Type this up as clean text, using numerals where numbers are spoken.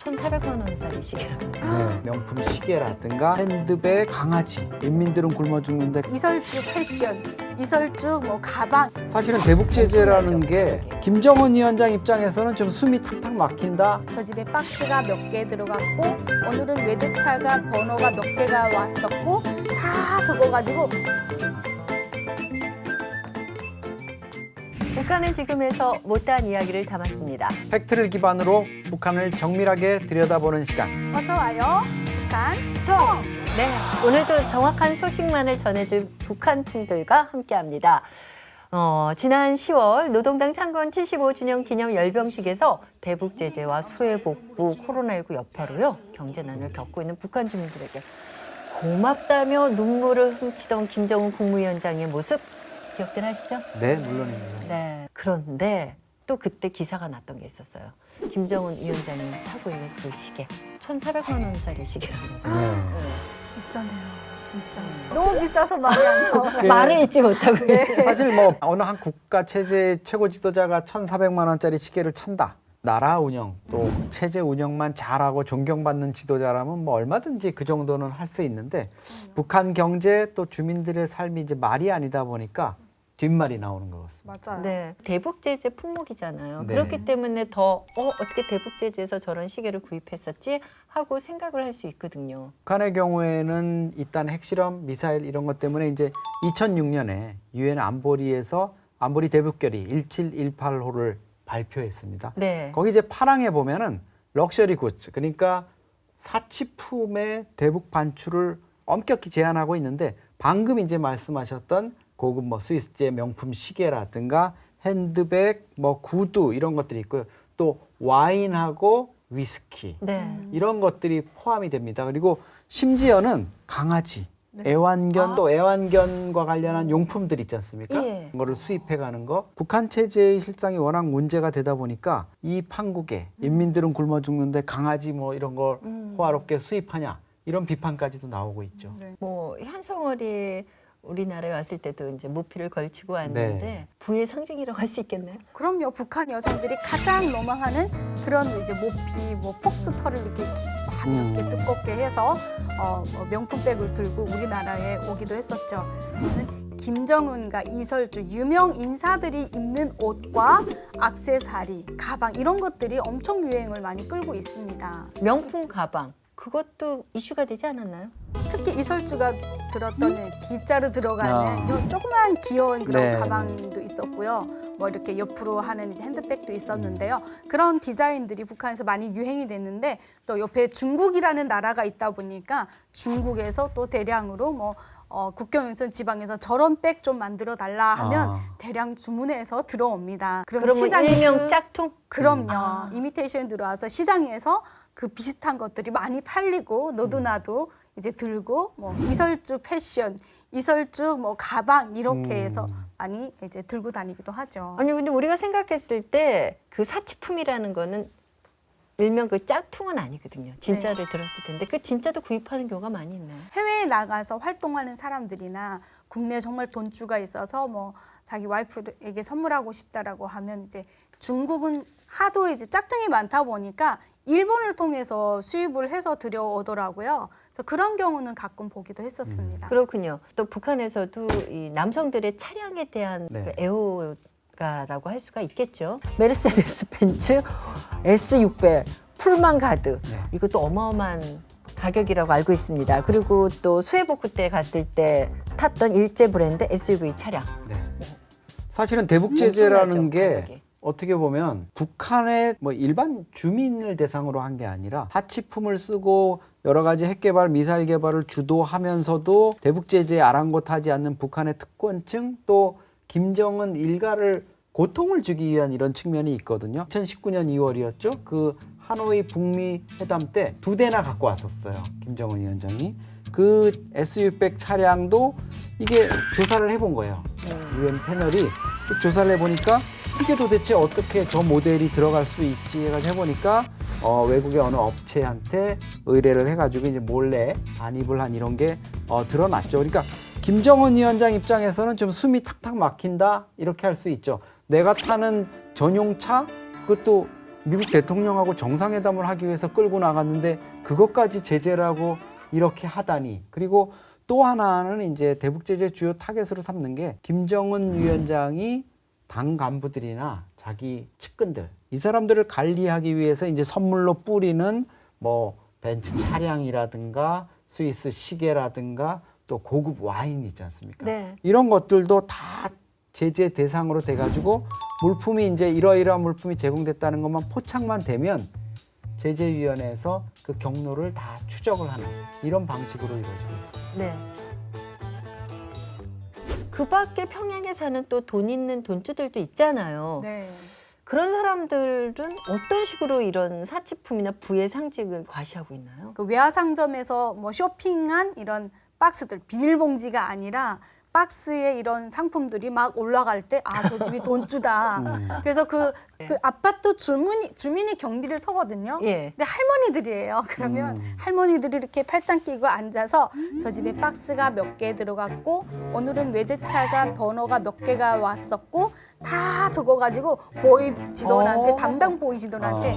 1,400만 원짜리 시계라면서. 네, 명품 시계라든가 핸드백, 강아지. 인민들은 굶어 죽는데 이설주 패션, 이설주 뭐 가방. 사실은 대북 제재라는 엄청나죠, 게 가격이. 김정은 위원장 입장에서는 좀 숨이 탁탁 막힌다. 저 집에 박스가 몇 개 들어갔고 오늘은 외제차가 번호가 몇 개가 왔었고 다 적어가지고 북한은 지금에서 못다한 이야기를 담았습니다. 팩트를 기반으로 북한을 정밀하게 들여다보는 시간. 어서 와요 북한 통. 네, 오늘도 정확한 소식만을 전해줄 북한통들과 함께합니다. 지난 10월 노동당 창건 75주년 기념 열병식에서 대북 제재와 수해 복구, 코로나19 여파로요 경제난을 겪고 있는 북한 주민들에게 고맙다며 눈물을 훔치던 김정은 국무위원장의 모습 기억들 하시죠? 네, 물론입니다. 네. 그런데 또 그때 기사가 났던 게 있었어요. 김정은 위원장이 차고 있는 그 시계, 1,400만 원짜리 시계라면서. 네. 비싸네요 진짜. 너무 비싸서 말이 안 나와요. 말을 잊지 못하고 계세요. 사실 뭐 어느 한 국가 체제 최고 지도자가 1,400만 원짜리 시계를 찬다. 나라 운영 또 체제 운영만 잘하고 존경받는 지도자라면 뭐 얼마든지 그 정도는 할 수 있는데 북한 경제 또 주민들의 삶이 이제 말이 아니다 보니까 뒷말이 나오는 것 같습니다. 맞아요. 네, 대북 제재 품목이잖아요. 네. 그렇기 때문에 더 어떻게 대북 제재에서 저런 시계를 구입했었지 하고 생각을 할 수 있거든요. 북한의 경우에는 일단 핵실험, 미사일 이런 것 때문에 이제 2006년에 유엔 안보리에서 안보리 대북결의 1718호를 발표했습니다. 네. 거기 이제 파랑에 보면은 럭셔리 굿즈, 그러니까 사치품의 대북 반출을 엄격히 제한하고 있는데 방금 이제 말씀하셨던 고급 뭐 스위스제 명품 시계라든가 핸드백, 뭐 구두 이런 것들이 있고요. 또 와인하고 위스키 네. 이런 것들이 포함이 됩니다. 그리고 심지어는 강아지, 애완견 또 애완견과 관련한 용품들 있지 않습니까? 예. 그거를 수입해 가는 거. 북한 체제의 실상이 워낙 문제가 되다 보니까 이 판국에 인민들은 굶어 죽는데 강아지 뭐 이런 걸 호화롭게 수입하냐 이런 비판까지도 나오고 있죠. 뭐 현성월이 우리나라에 왔을 때도 이제 모피를 걸치고 왔는데 네. 부의 상징이라고 할 수 있겠나요? 그럼요. 북한 여성들이 가장 로망하는 그런 이제 모피, 뭐 폭스터를 이렇게 이렇게 두껍게 해서 뭐 명품백을 들고 우리나라에 오기도 했었죠. 이거는 김정은과 이설주 유명 인사들이 입는 옷과 액세서리, 가방 이런 것들이 엄청 유행을 많이 끌고 있습니다. 명품 가방 그것도 이슈가 되지 않았나요? 특히 이설주가 들었던 D자로 들어가는 요 조그만 귀여운 그런 네, 가방도 있었고요. 뭐 이렇게 옆으로 하는 핸드백도 있었는데요. 그런 디자인들이 북한에서 많이 유행이 됐는데 또 옆에 중국이라는 나라가 있다 보니까 중국에서 또 대량으로 뭐 국경에서 지방에서 저런 백 좀 만들어 달라 하면 대량 주문해서 들어옵니다. 그러면 시장에 일명 짝퉁? 그럼요. 이미테이션 들어와서 시장에서 그 비슷한 것들이 많이 팔리고 너도 나도 이제 들고 뭐 이설주 패션, 이설주 뭐 가방 이렇게 해서 많이 이제 들고 다니기도 하죠. 아니 근데 우리가 생각했을 때 그 사치품이라는 거는 일명 그 짝퉁은 아니거든요. 진짜를 들었을 텐데 그 진짜도 구입하는 경우가 많이 있나요? 해외에 나가서 활동하는 사람들이나 국내에 정말 돈주가 있어서 뭐 자기 와이프에게 선물하고 싶다라고 하면 이제 중국은 하도 이제 짝퉁이 많다 보니까 일본을 통해서 수입을 해서 들여오더라고요. 그래서 그런 경우는 가끔 보기도 했었습니다. 그렇군요. 또 북한에서도 이 남성들의 차량에 대한 네. 그 애호가라고 할 수가 있겠죠. 메르세데스 벤츠 S600 풀만 가드 이것도 어마어마한 가격이라고 알고 있습니다. 그리고 또 수해복구 때 갔을 때 탔던 일제 브랜드 SUV 차량. 네. 사실은 대북 제재라는 엄청나죠, 게 가격이. 어떻게 보면 북한의 뭐 일반 주민을 대상으로 한 게 아니라 사치품을 쓰고 여러 가지 핵 개발, 미사일 개발을 주도하면서도 대북 제재에 아랑곳하지 않는 북한의 특권층 또 김정은 일가를 고통을 주기 위한 이런 측면이 있거든요. 2019년 2월이었죠. 그 하노이 북미 회담 때 2대나 갖고 왔었어요. 김정은 위원장이. 그 SU600 차량도 이게 조사를 해본 거예요. UN 패널이 쭉 조사를 해보니까 이게 도대체 어떻게 저 모델이 들어갈 수 있지 해가지고 해보니까 외국의 어느 업체한테 의뢰를 해가지고 이제 몰래 반입을 한 이런 게 드러났죠. 그러니까 김정은 위원장 입장에서는 좀 숨이 탁탁 막힌다 이렇게 할 수 있죠. 내가 타는 전용차 그것도 미국 대통령하고 정상회담을 하기 위해서 끌고 나갔는데 그것까지 제재라고 이렇게 하다니. 그리고 또 하나는 이제 대북 제재 주요 타겟으로 삼는 게 김정은 위원장이 당 간부들이나 자기 측근들 이 사람들을 관리하기 위해서 이제 선물로 뿌리는 뭐 벤츠 차량이라든가 스위스 시계라든가 또 고급 와인 있지 않습니까? 네. 이런 것들도 다 제재 대상으로 돼가지고 물품이 이제 이러이러한 물품이 제공됐다는 것만 포착만 되면 제재위원회에서 그 경로를 다 추적을 하는 이런 방식으로 이루어지고 있습니다. 네. 그 밖에 평양에 사는 또 돈 있는 돈주들도 있잖아요. 네. 그런 사람들은 어떤 식으로 이런 사치품이나 부의 상징을 과시하고 있나요? 그 외화상점에서 뭐 쇼핑한 이런 박스들 비닐봉지가 아니라 박스에 이런 상품들이 막 올라갈 때 아, 저 집이 돈주다. 그래서 그 아파트 주민이 경비를 서거든요. 예. 근데 할머니들이에요. 그러면 할머니들이 이렇게 팔짱 끼고 앉아서 저 집에 박스가 몇 개 들어갔고 오늘은 외제차가 번호가 몇 개가 왔었고 다 적어가지고 보이지도원한테 담당 보이지도원한테